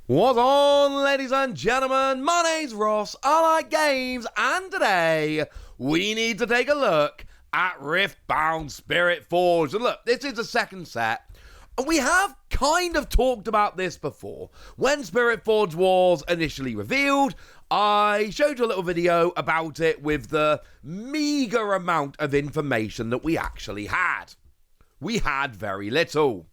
What's on, ladies and gentlemen? My name's Ross, I like games, and today we need to take a look at Riftbound Spiritforged. And look, this is the second set, and we have kind of talked about this before. When Spiritforged was initially revealed, I showed you a little video about it with the meager amount of information that we actually had. We had very little.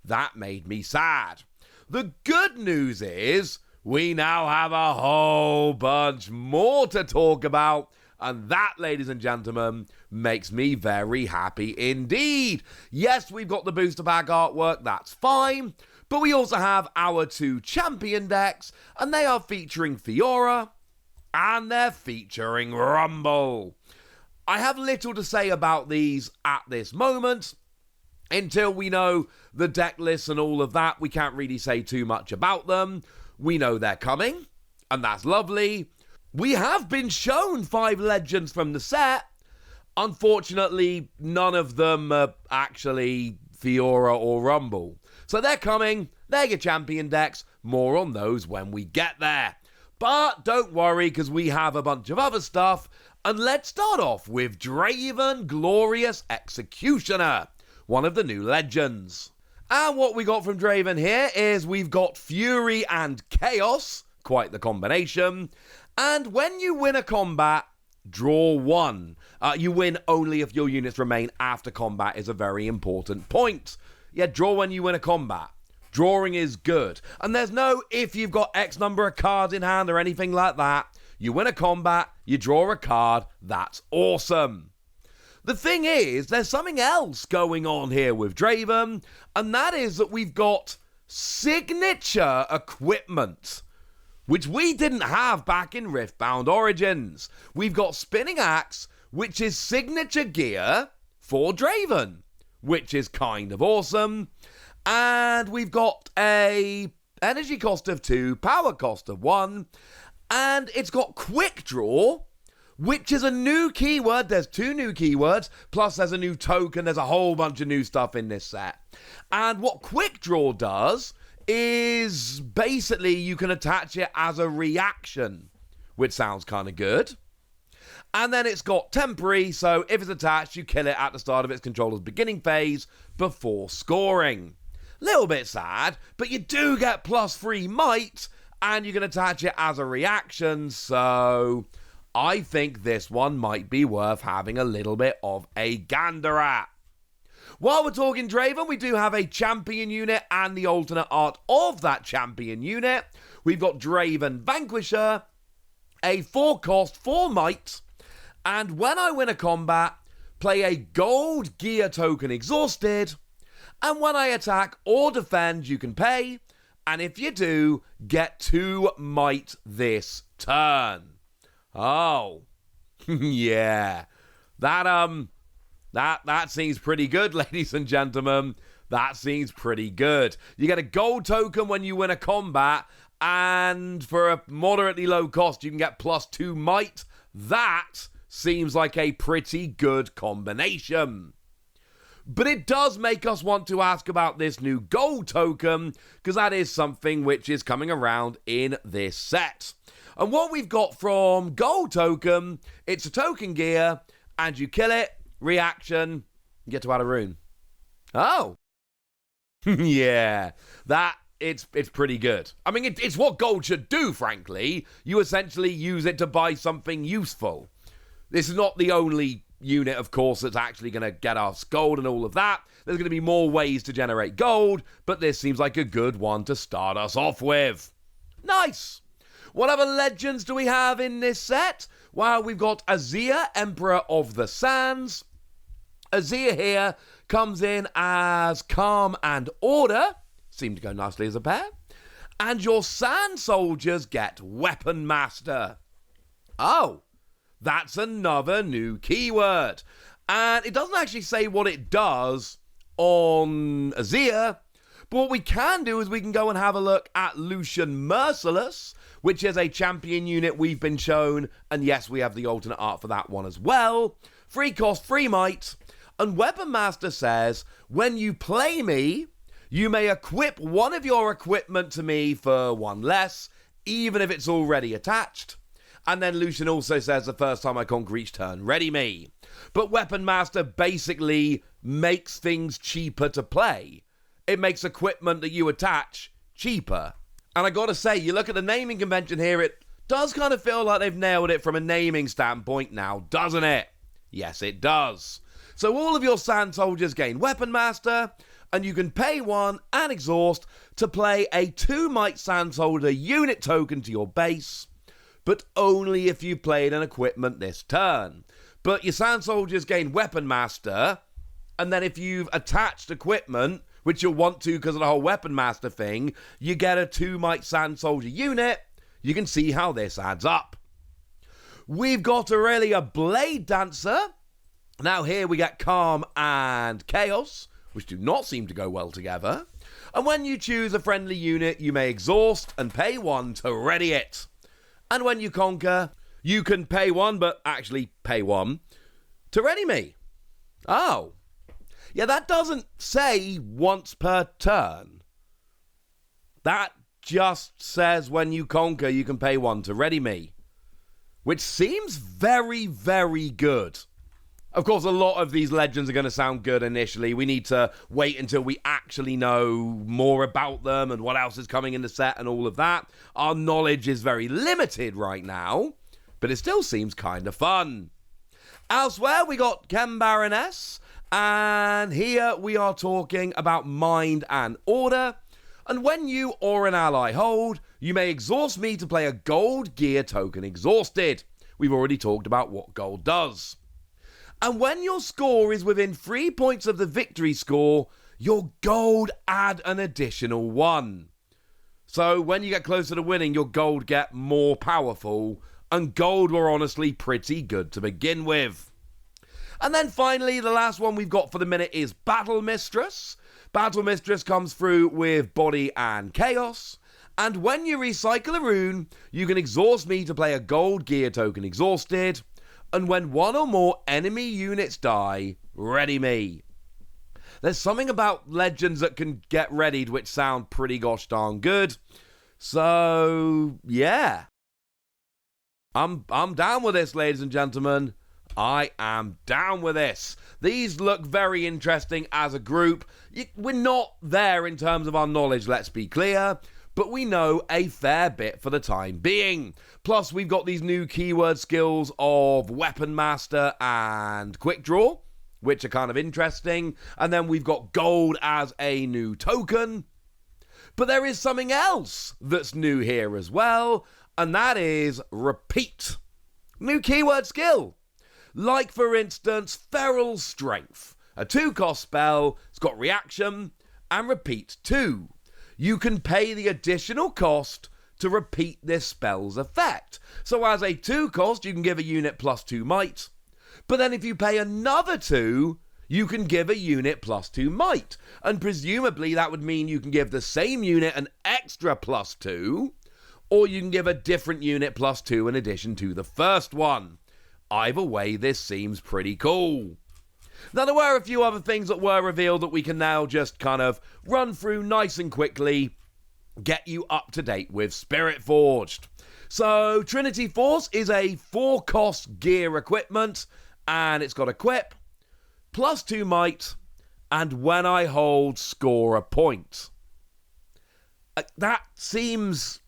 That made me sad. The good news is we now have a whole bunch more to talk about, and that, ladies and gentlemen, makes me very happy indeed. Yes, we've got the booster pack artwork, that's fine, but we also have our two champion decks, and they are featuring Fiora, and they're featuring Rumble. I have little to say about these at this moment. Until we know the deck lists and all of that, we can't really say too much about them. We know they're coming, and that's lovely. We have been shown 5 legends from the set. Unfortunately, none of them are actually Fiora or Rumble. So they're coming, they're your champion decks. More on those when we get there. But don't worry, because we have a bunch of other stuff. And let's start off with Draven Glorious Executioner, one of the new legends. And what we got from Draven here is we've got Fury and Chaos, quite the combination. And when you win a combat, draw 1. You win only if your units remain after combat is a very important point. Yeah, draw when you win a combat. Drawing is good. And there's no if you've got X number of cards in hand or anything like that. You win a combat, you draw a card, that's awesome. The thing is, there's something else going on here with Draven, and that is that we've got signature equipment, which we didn't have back in Riftbound Origins. We've got Spinning Axe, which is signature gear for Draven, which is kind of awesome. And we've got a energy cost of 2, power cost of 1, and it's got Quick Draw, which is a new keyword. There's 2 new keywords, plus there's a new token. There's a whole bunch of new stuff in this set. And what Quick Draw does is basically you can attach it as a reaction, which sounds kind of good. And then it's got temporary, so if it's attached, you kill it at the start of its controller's beginning phase before scoring. Little bit sad, but you do get +3 might, and you can attach it as a reaction, so I think this one might be worth having a little bit of a gander at. While we're talking Draven, we do have a champion unit and the alternate art of that champion unit. We've got Draven Vanquisher, a 4 cost, 4 might, and when I win a combat, play a gold gear token exhausted, and when I attack or defend, you can pay, and if you do, get 2 might this turn. Oh, yeah, that seems pretty good, ladies and gentlemen. That seems pretty good. You get a gold token when you win a combat, and for a moderately low cost, you can get +2 might. That seems like a pretty good combination. But it does make us want to ask about this new gold token, because that is something which is coming around in this set. And what we've got from gold token, it's a token gear, and you kill it, reaction, you get to add a rune. Oh. Yeah, it's pretty good. I mean, it's what gold should do, frankly. You essentially use it to buy something useful. This is not the only unit, of course, that's actually going to get us gold and all of that. There's going to be more ways to generate gold, but this seems like a good one to start us off with. Nice. What other legends do we have in this set? Well, we've got Azir, Emperor of the Sands. Azir here comes in as Calm and Order. Seem to go nicely as a pair. And your Sand Soldiers get Weapon Master. Oh, that's another new keyword. And it doesn't actually say what it does on Azir, but what we can do is we can go and have a look at Lucian Merciless, which is a champion unit we've been shown, and yes, we have the alternate art for that one as well. 3 cost, 3 might, and Weapon Master says, when you play me, You may equip one of your equipment to me for one less, even if it's already attached. And then Lucian also says the first time I conquer each turn, ready me. But Weapon Master basically makes things cheaper to play. It makes equipment that you attach cheaper. And I gotta say, you look at the naming convention here, it does kind of feel like they've nailed it from a naming standpoint now, doesn't it? Yes, it does. So all of your Sand Soldiers gain Weapon Master, and you can pay 1 and exhaust to play a 2 Might Sand Soldier unit token to your base, but only if you played an equipment this turn. But your Sand Soldiers gain Weapon Master, and then if you've attached equipment, which you'll want to because of the whole Weapon Master thing, you get a 2 Might Sand Soldier unit. You can see how this adds up. We've got Aurelia Blade Dancer. Now here we get Calm and Chaos, which do not seem to go well together. And when you choose a friendly unit, you may exhaust and pay 1 to ready it. And when you conquer, you can pay 1, but actually pay 1 to ready me. Oh. Yeah, that doesn't say once per turn. That just says when you conquer, you can pay 1 to ready me. Which seems very, very good. Of course, a lot of these legends are going to sound good initially. We need to wait until we actually know more about them and what else is coming in the set and all of that. Our knowledge is very limited right now, but it still seems kind of fun. Elsewhere, we got Chem Baroness, and here we are talking about Mind and Order. And when you or an ally hold, you may exhaust me to play a gold gear token exhausted. We've already talked about what gold does. And when your score is within 3 points of the victory score, your gold add an additional 1. So when you get closer to winning, your gold get more powerful, and gold were honestly pretty good to begin with. And then finally, the last one we've got for the minute is Battle Mistress. Battle Mistress comes through with Body and Chaos, and when you recycle a rune, you can exhaust me to play a gold gear token exhausted, and when 1 or more enemy units die, ready me. There's something about legends that can get readied which sound pretty gosh darn good, so yeah. I'm down with this, ladies and gentlemen. I am down with this. These look very interesting as a group. We're not there in terms of our knowledge, let's be clear, but we know a fair bit for the time being. Plus, we've got these new keyword skills of Weapon Master and Quick Draw, which are kind of interesting. And then we've got gold as a new token. But there is something else that's new here as well, and that is Repeat. New keyword skill. Like, for instance, Feral Strength. A 2-cost spell, it's got reaction, and repeat 2. You can pay the additional cost to repeat this spell's effect. So as a 2-cost, you can give a unit plus 2 might. But then if you pay another 2, you can give a unit plus 2 might. And presumably that would mean you can give the same unit an extra plus 2, or you can give a different unit plus 2 in addition to the first one. Either way, this seems pretty cool. Now, there were a few other things that were revealed that we can now just kind of run through nice and quickly, get you up to date with Spiritforged. So, Trinity Force is a 4-cost gear equipment, and it's got equip, plus 2 might, and when I hold, score a point. That seems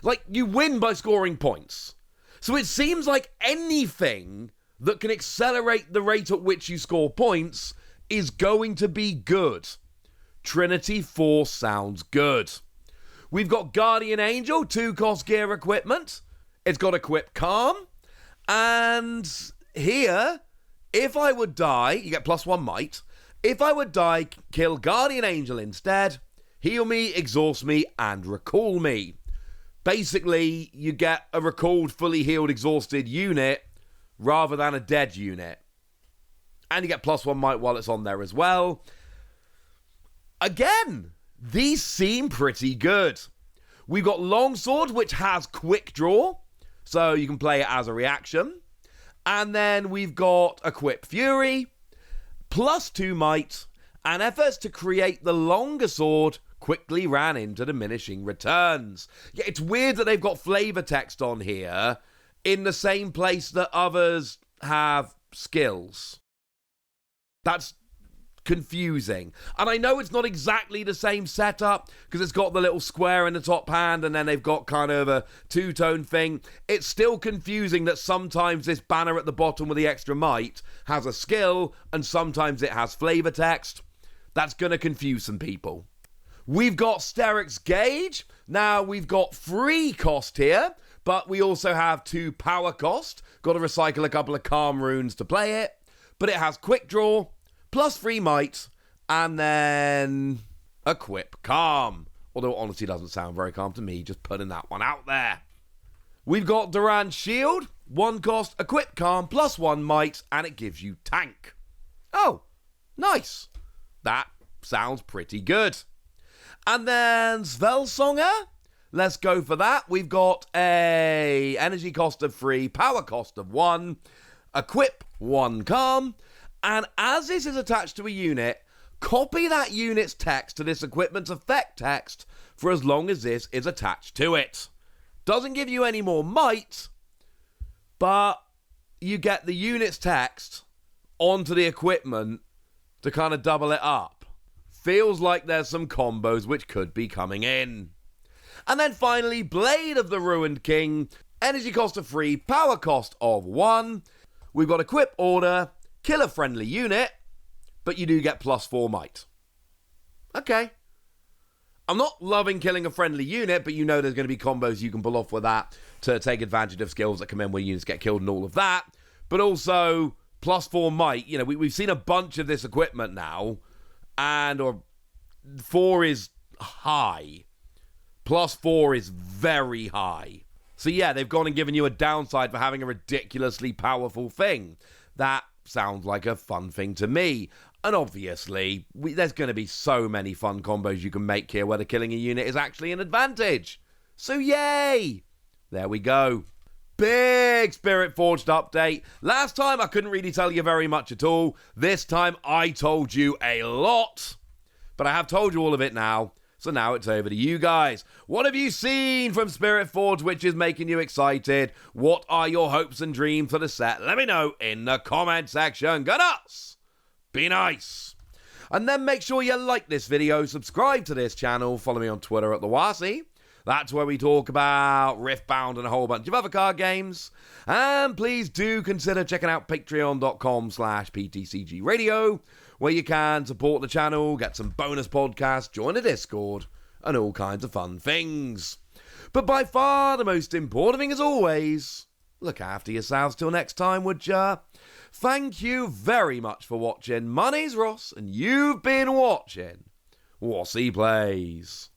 like you win by scoring points. So it seems like anything that can accelerate the rate at which you score points is going to be good. Trinity Force sounds good. We've got Guardian Angel, 2-cost gear equipment. It's got equip Calm. And here, if I would die, you get plus 1 might. If I would die, kill Guardian Angel instead, heal me, exhaust me, and recall me. Basically, you get a recalled, fully healed, exhausted unit rather than a dead unit. And you get plus 1 might while it's on there as well. Again, these seem pretty good. We've got Longsword, which has quick draw, so you can play it as a reaction. And then we've got Equip Fury, plus 2 might, and efforts to create the longer sword quickly ran into diminishing returns. Yeah, it's weird that they've got flavor text on here in the same place that others have skills. That's confusing. And I know it's not exactly the same setup because it's got the little square in the top hand and then they've got kind of a two-tone thing. It's still confusing that sometimes this banner at the bottom with the extra might has a skill and sometimes it has flavor text. That's going to confuse some people. We've got Steric's Gauge. Now we've got 3 cost here, but we also have 2 power cost. Got to recycle a couple of calm runes to play it. But it has quick draw, plus 3 might, and then equip calm. Although it honestly doesn't sound very calm to me, just putting that one out there. We've got Duran's Shield, 1 cost, equip calm, plus 1 might, and it gives you tank. Oh, nice. That sounds pretty good. And then Svelsonger. Let's go for that. We've got a energy cost of 3, power cost of 1, equip 1 calm, and as this is attached to a unit, copy that unit's text to this equipment's effect text for as long as this is attached to it. Doesn't give you any more might, but you get the unit's text onto the equipment to kind of double it up. Feels like there's some combos which could be coming in. And then finally, Blade of the Ruined King, energy cost of 3, power cost of 1. We've got equip order, kill a friendly unit, but you do get plus 4 might. Okay. I'm not loving killing a friendly unit, but you know there's going to be combos you can pull off with that to take advantage of skills that come in where units get killed and all of that. But also, plus 4 might. You know, we've seen a bunch of this equipment now, or 4 is high. Plus 4 is very high. So yeah, they've gone and given you a downside for having a ridiculously powerful thing. That sounds like a fun thing to me. And obviously, there's going to be so many fun combos you can make here where the killing a unit is actually an advantage. So yay! There we go. Big Spiritforged update. Last time I couldn't really tell you very much at all. This time I told you a lot. But I have told you all of it now. So now it's over to you guys. What have you seen from Spiritforged which is making you excited? What are your hopes and dreams for the set? Let me know in the comment section. Go nuts! Be nice! And then make sure you like this video, subscribe to this channel, follow me on Twitter at @TheWasi. That's where we talk about Riftbound and a whole bunch of other card games. And please do consider checking out patreon.com/PTCG Radio, where you can support the channel, get some bonus podcasts, join a Discord, and all kinds of fun things. But by far the most important thing as always, look after yourselves till next time, would ya? Thank you very much for watching. My name's Ross, and you've been watching Wasi Plays.